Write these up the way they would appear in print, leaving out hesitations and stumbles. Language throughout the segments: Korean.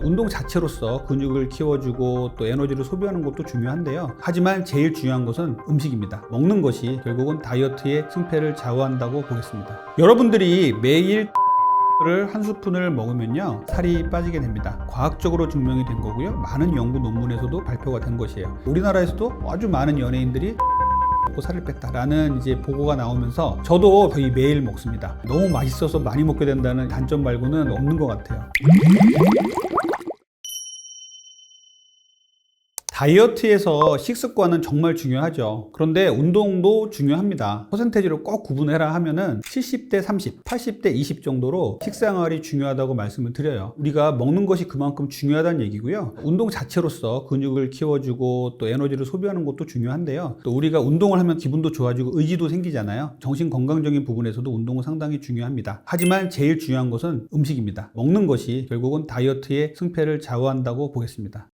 운동 자체로서 근육을 키워주고 또 에너지를 소비하는 것도 중요한데요. 하지만 제일 중요한 것은 음식입니다. 먹는 것이 결국은 다이어트의 승패를 좌우한다고 보겠습니다. 여러분들이 매일 를 한 스푼을 먹으면요 살이 빠지게 됩니다. 과학적으로 증명이 된 거고요. 많은 연구 논문에서도 발표가 된 것이에요. 우리나라에서도 아주 많은 연예인들이 먹고 살을 뺐다라는 이제 보고가 나오면서 저도 거의 매일 먹습니다. 너무 맛있어서 많이 먹게 된다는 단점 말고는 없는 것 같아요. 다이어트에서 식습관은 정말 중요하죠. 그런데 운동도 중요합니다. 퍼센테이지로 꼭 구분해라 하면은 70대 30, 80대 20 정도로 식생활이 중요하다고 말씀을 드려요. 우리가 먹는 것이 그만큼 중요하다는 얘기고요. 운동 자체로서 근육을 키워주고 또 에너지를 소비하는 것도 중요한데요. 또 우리가 운동을 하면 기분도 좋아지고 의지도 생기잖아요. 정신 건강적인 부분에서도 운동은 상당히 중요합니다. 하지만 제일 중요한 것은 음식입니다. 먹는 것이 결국은 다이어트의 승패를 좌우한다고 보겠습니다.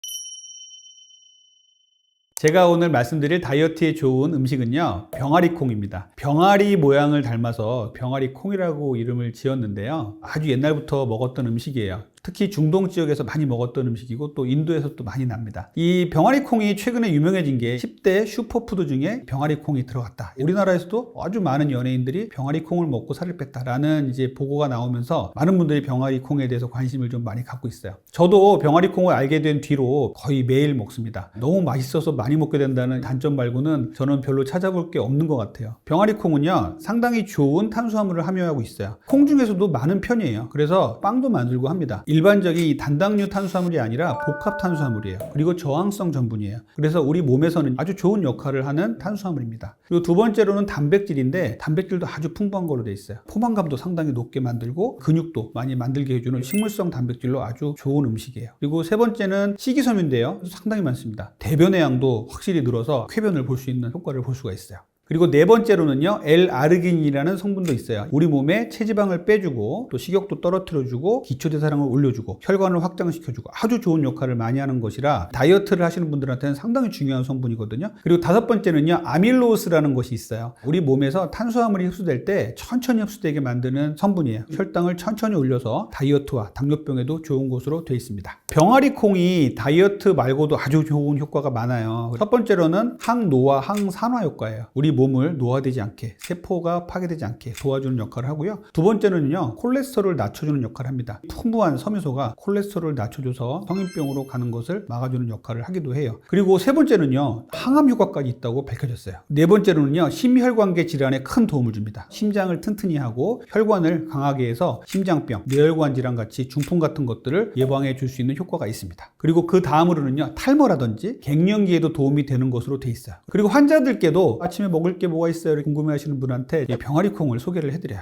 제가 오늘 말씀드릴 다이어트에 좋은 음식은요 병아리콩입니다. 병아리 모양을 닮아서 병아리콩이라고 이름을 지었는데요, 아주 옛날부터 먹었던 음식이에요. 특히 중동 지역에서 많이 먹었던 음식이고 또 인도에서 또 많이 납니다. 이 병아리콩이 최근에 유명해진 게 10대 슈퍼푸드 중에 병아리콩이 들어갔다. 우리나라에서도 아주 많은 연예인들이 병아리콩을 먹고 살을 뺐다라는 이제 보고가 나오면서 많은 분들이 병아리콩에 대해서 관심을 좀 많이 갖고 있어요. 저도 병아리콩을 알게 된 뒤로 거의 매일 먹습니다. 너무 맛있어서 많이 먹게 된다는 단점 말고는 저는 별로 찾아볼 게 없는 것 같아요. 병아리콩은요 상당히 좋은 탄수화물을 함유하고 있어요. 콩 중에서도 많은 편이에요. 그래서 빵도 만들고 합니다. 일반적인 단당류 탄수화물이 아니라 복합 탄수화물이에요. 그리고 저항성 전분이에요. 그래서 우리 몸에서는 아주 좋은 역할을 하는 탄수화물입니다. 그리고 두 번째로는 단백질인데 단백질도 아주 풍부한 걸로 되어 있어요. 포만감도 상당히 높게 만들고 근육도 많이 만들게 해주는 식물성 단백질로 아주 좋은 음식이에요. 그리고 세 번째는 식이섬유인데요, 상당히 많습니다. 대변의 양도 확실히 늘어서 쾌변을 볼 수 있는 효과를 볼 수가 있어요. 그리고 네 번째로는요 L-아르기닌이라는 성분도 있어요. 우리 몸에 체지방을 빼주고 또 식욕도 떨어뜨려주고 기초대사량을 올려주고 혈관을 확장시켜주고 아주 좋은 역할을 많이 하는 것이라 다이어트를 하시는 분들한테는 상당히 중요한 성분이거든요. 그리고 다섯 번째는요 아밀로스라는 것이 있어요. 우리 몸에서 탄수화물이 흡수될 때 천천히 흡수되게 만드는 성분이에요. 혈당을 천천히 올려서 다이어트와 당뇨병에도 좋은 것으로 되어 있습니다. 병아리콩이 다이어트 말고도 아주 좋은 효과가 많아요. 첫 번째로는 항노화, 항산화 효과예요. 우리 몸을 노화되지 않게, 세포가 파괴되지 않게 도와주는 역할을 하고요. 두 번째는요 콜레스테롤을 낮춰주는 역할을 합니다. 풍부한 섬유소가 콜레스테롤을 낮춰줘서 성인병으로 가는 것을 막아주는 역할을 하기도 해요. 그리고 세 번째는요 항암 효과까지 있다고 밝혀졌어요. 네 번째로는요 심혈관계 질환에 큰 도움을 줍니다. 심장을 튼튼히 하고 혈관을 강하게 해서 심장병, 뇌혈관 질환 같이 중풍 같은 것들을 예방해 줄 수 있는 효과가 있습니다. 그리고 그 다음으로는요 탈모라든지 갱년기에도 도움이 되는 것으로 돼 있어요. 그리고 환자들께도 아침에 먹을 게 뭐가 있어요? 궁금해 하시는 분한테 병아리콩을 소개를 해드려요.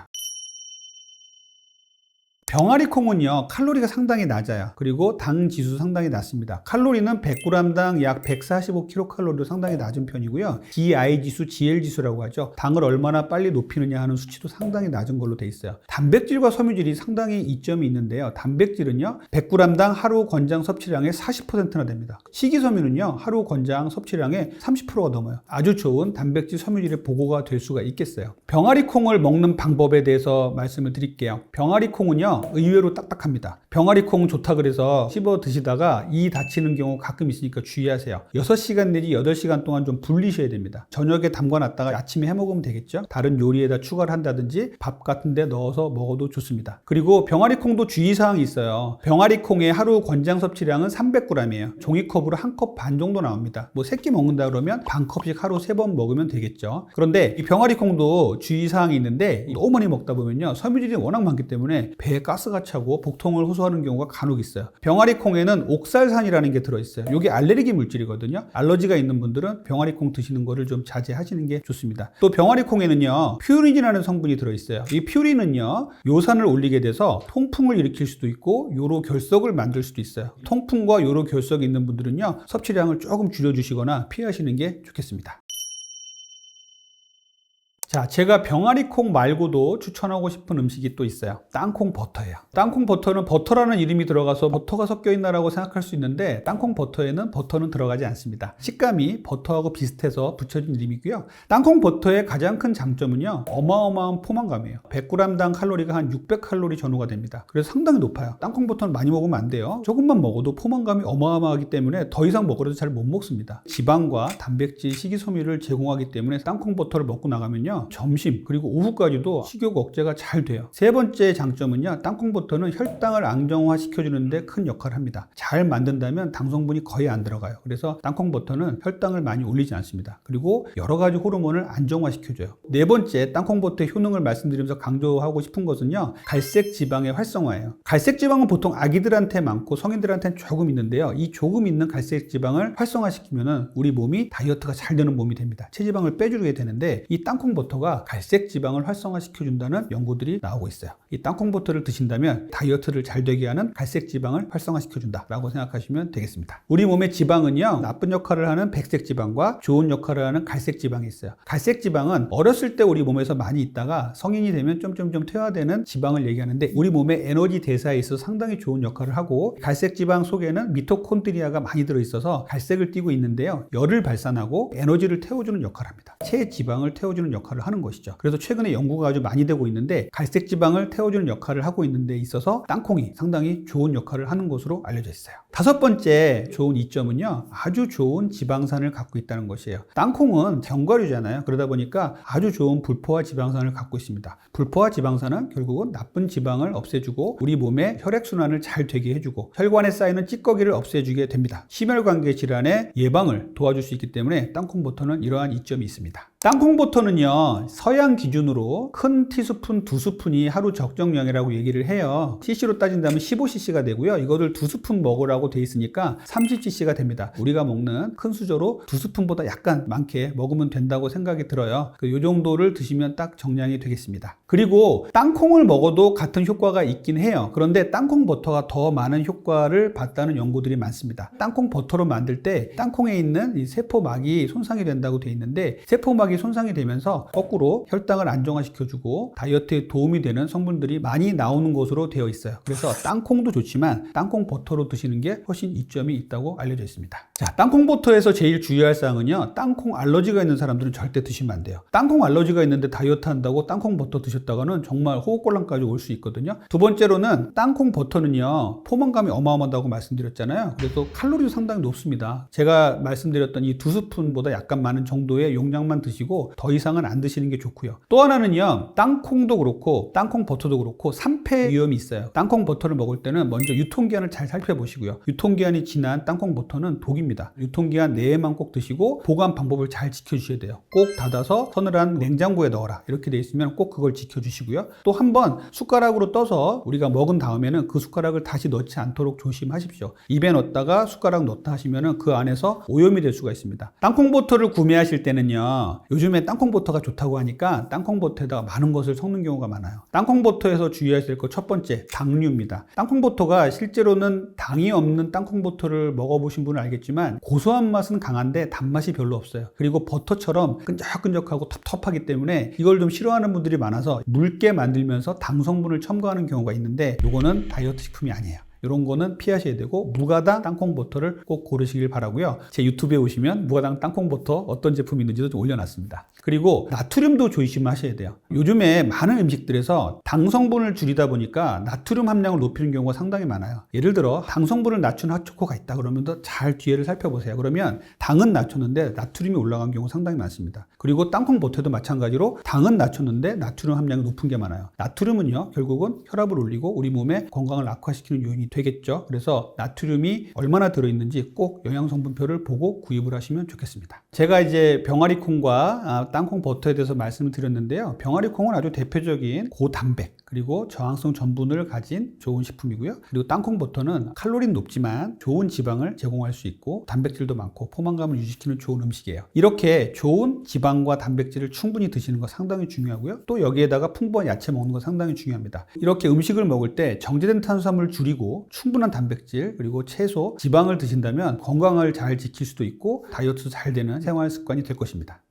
병아리콩은요 칼로리가 상당히 낮아요. 그리고 당 지수 상당히 낮습니다. 칼로리는 100g당 약 145kcal로 상당히 낮은 편이고요. GI 지수, GL 지수라고 하죠. 당을 얼마나 빨리 높이느냐 하는 수치도 상당히 낮은 걸로 돼 있어요. 단백질과 섬유질이 상당히 이점이 있는데요. 단백질은요 100g당 하루 권장 섭취량의 40%나 됩니다. 식이섬유는요 하루 권장 섭취량의 30%가 넘어요. 아주 좋은 단백질 섬유질의 보고가 될 수가 있겠어요. 병아리콩을 먹는 방법에 대해서 말씀을 드릴게요. 병아리콩은요 의외로 딱딱합니다. 병아리콩 좋다 그래서 씹어 드시다가 이 다치는 경우 가끔 있으니까 주의하세요. 6시간 내지 8시간 동안 좀 불리셔야 됩니다. 저녁에 담궈놨다가 아침에 해 먹으면 되겠죠. 다른 요리에다 추가를 한다든지 밥 같은 데 넣어서 먹어도 좋습니다. 그리고 병아리콩도 주의사항이 있어요. 병아리콩의 하루 권장 섭취량은 300g이에요. 종이컵으로 한 컵 반 정도 나옵니다. 뭐 3끼 먹는다 그러면 반 컵씩 하루 3번 먹으면 되겠죠. 그런데 이 병아리콩도 주의사항이 있는데 너무 많이 먹다 보면요 섬유질이 워낙 많기 때문에 배에 가스가 차고 복통을 호소하는 경우가 간혹 있어요. 병아리콩에는 옥살산이라는 게 들어있어요. 이게 알레르기 물질이거든요. 알러지가 있는 분들은 병아리콩 드시는 거를 좀 자제하시는 게 좋습니다. 또 병아리콩에는요 퓨린이라는 성분이 들어있어요. 이 퓨린은요 요산을 올리게 돼서 통풍을 일으킬 수도 있고 요로 결석을 만들 수도 있어요. 통풍과 요로 결석이 있는 분들은요 섭취량을 조금 줄여주시거나 피하시는 게 좋겠습니다. 자, 제가 병아리콩 말고도 추천하고 싶은 음식이 또 있어요. 땅콩 버터예요. 땅콩 버터는 버터라는 이름이 들어가서 버터가 섞여 있나라고 생각할 수 있는데 땅콩 버터에는 버터는 들어가지 않습니다. 식감이 버터하고 비슷해서 붙여진 이름이고요. 땅콩 버터의 가장 큰 장점은요, 어마어마한 포만감이에요. 100g당 칼로리가 한 600칼로리 전후가 됩니다. 그래서 상당히 높아요. 땅콩 버터는 많이 먹으면 안 돼요. 조금만 먹어도 포만감이 어마어마하기 때문에 더 이상 먹으려도 잘 못 먹습니다. 지방과 단백질, 식이섬유를 제공하기 때문에 땅콩 버터를 먹고 나가면요, 점심 그리고 오후까지도 식욕 억제가 잘 돼요. 세 번째 장점은요, 땅콩 버터는 혈당을 안정화 시켜주는데 큰 역할을 합니다. 잘 만든다면 당 성분이 거의 안 들어가요. 그래서 땅콩 버터는 혈당을 많이 올리지 않습니다. 그리고 여러 가지 호르몬을 안정화 시켜줘요. 네 번째, 땅콩 버터의 효능을 말씀드리면서 강조하고 싶은 것은요, 갈색 지방의 활성화예요. 갈색 지방은 보통 아기들한테 많고 성인들한테는 조금 있는데요, 이 조금 있는 갈색 지방을 활성화시키면 우리 몸이 다이어트가 잘 되는 몸이 됩니다. 체지방을 빼주게 되는데 이 땅콩 버터가 갈색 지방을 활성화시켜준다는 연구들이 나오고 있어요. 이 땅콩 버터를 드신다면 다이어트를 잘 되게 하는 갈색 지방을 활성화시켜준다 라고 생각하시면 되겠습니다. 우리 몸의 지방은요, 나쁜 역할을 하는 백색 지방과 좋은 역할을 하는 갈색 지방이 있어요. 갈색 지방은 어렸을 때 우리 몸에서 많이 있다가 성인이 되면 좀 퇴화되는 지방을 얘기하는데 우리 몸의 에너지 대사에 있어서 상당히 좋은 역할을 하고, 갈색 지방 속에는 미토콘드리아가 많이 들어있어서 갈색을 띠고 있는데요, 열을 발산하고 에너지를 태워주는 역할을 합니다. 체지방을 태워주는 역할을 하는 것이죠. 그래서 최근에 연구가 아주 많이 되고 있는데 갈색 지방을 태워주는 역할을 하고 있는 데 있어서 땅콩이 상당히 좋은 역할을 하는 것으로 알려져 있어요. 다섯 번째 좋은 이점은요, 아주 좋은 지방산을 갖고 있다는 것이에요. 땅콩은 견과류잖아요. 그러다 보니까 아주 좋은 불포화 지방산을 갖고 있습니다. 불포화 지방산은 결국은 나쁜 지방을 없애주고 우리 몸의 혈액순환을 잘 되게 해주고 혈관에 쌓이는 찌꺼기를 없애주게 됩니다. 심혈관계 질환의 예방을 도와줄 수 있기 때문에 땅콩 버터는 이러한 이점이 있습니다. 땅콩 버터는요, 서양 기준으로 큰 티스푼 2스푼이 하루 적정량이라고 얘기를 해요. cc로 따진다면 15cc가 되고요, 이거를 2스푼 먹으라고 돼 있으니까 30cc가 됩니다. 우리가 먹는 큰 수저로 2스푼보다 약간 많게 먹으면 된다고 생각이 들어요. 이 정도를 드시면 딱 정량이 되겠습니다. 그리고 땅콩을 먹어도 같은 효과가 있긴 해요. 그런데 땅콩 버터가 더 많은 효과를 봤다는 연구들이 많습니다. 땅콩 버터로 만들 때 땅콩에 있는 이 세포막이 손상이 된다고 돼 있는데, 세포막이 손상이 되면서 거꾸로 혈당을 안정화시켜주고 다이어트에 도움이 되는 성분들이 많이 나오는 것으로 되어 있어요. 그래서 땅콩도 좋지만 땅콩 버터로 드시는 게 훨씬 이점이 있다고 알려져 있습니다. 자, 땅콩 버터에서 제일 주의할 사항은요, 땅콩 알러지가 있는 사람들은 절대 드시면 안 돼요. 땅콩 알러지가 있는데 다이어트 한다고 땅콩 버터 드셨다가는 정말 호흡곤란까지 올 수 있거든요. 두 번째로는 땅콩 버터는요, 포만감이 어마어마하다고 말씀드렸잖아요. 그래서 칼로리도 상당히 높습니다. 제가 말씀드렸던 이 2스푼보다 약간 많은 정도의 용량만 드시고 더 이상은 안 드시는 게 좋고요. 또 하나는요, 땅콩도 그렇고 땅콩 버터도 그렇고 산패 위험이 있어요. 땅콩 버터를 먹을 때는 먼저 유통기한을 잘 살펴보시고요. 유통기한이 지난 땅콩 버터는 독입니다. 유통기한 내에만 꼭 드시고 보관 방법을 잘 지켜주셔야 돼요. 꼭 닫아서 서늘한 냉장고에 넣어라 이렇게 돼 있으면 꼭 그걸 지켜주시고요. 또 한번 숟가락으로 떠서 우리가 먹은 다음에는 그 숟가락을 다시 넣지 않도록 조심하십시오. 입에 넣었다가 숟가락 넣다 하시면 그 안에서 오염이 될 수가 있습니다. 땅콩 버터를 구매하실 때는요, 요즘에 땅콩 버터가 좋다고 하니까 땅콩 버터에다가 많은 것을 섞는 경우가 많아요. 땅콩 버터에서 주의하실 것 첫 번째, 당류입니다. 땅콩 버터가 실제로는 당이 없는 땅콩 버터를 먹어보신 분은 알겠지만 고소한 맛은 강한데 단맛이 별로 없어요. 그리고 버터처럼 끈적끈적하고 텁텁하기 때문에 이걸 좀 싫어하는 분들이 많아서 묽게 만들면서 당 성분을 첨가하는 경우가 있는데, 이거는 다이어트 식품이 아니에요. 이런 거는 피하셔야 되고 무가당 땅콩 버터를 꼭 고르시길 바라고요. 제 유튜브에 오시면 무가당 땅콩 버터 어떤 제품이 있는지도 좀 올려놨습니다. 그리고 나트륨도 조심하셔야 돼요. 요즘에 많은 음식들에서 당 성분을 줄이다 보니까 나트륨 함량을 높이는 경우가 상당히 많아요. 예를 들어 당 성분을 낮춘 핫초코가 있다 그러면 더 잘 뒤에를 살펴보세요. 그러면 당은 낮췄는데 나트륨이 올라간 경우 상당히 많습니다. 그리고 땅콩 버터도 마찬가지로 당은 낮췄는데 나트륨 함량이 높은 게 많아요. 나트륨은요, 결국은 혈압을 올리고 우리 몸의 건강을 악화시키는 요인이 되겠죠. 그래서 나트륨이 얼마나 들어있는지 꼭 영양성분표를 보고 구입을 하시면 좋겠습니다. 제가 이제 병아리콩과 땅콩 버터에 대해서 말씀을 드렸는데요, 병아리콩은 아주 대표적인 고단백 그리고 저항성 전분을 가진 좋은 식품이고요. 그리고 땅콩 버터는 칼로리는 높지만 좋은 지방을 제공할 수 있고 단백질도 많고 포만감을 유지시키는 좋은 음식이에요. 이렇게 좋은 지방과 단백질을 충분히 드시는 거 상당히 중요하고요. 또 여기에다가 풍부한 야채 먹는 거 상당히 중요합니다. 이렇게 음식을 먹을 때 정제된 탄수화물을 줄이고 충분한 단백질 그리고 채소, 지방을 드신다면 건강을 잘 지킬 수도 있고 다이어트도 잘 되는 생활 습관이 될 것입니다.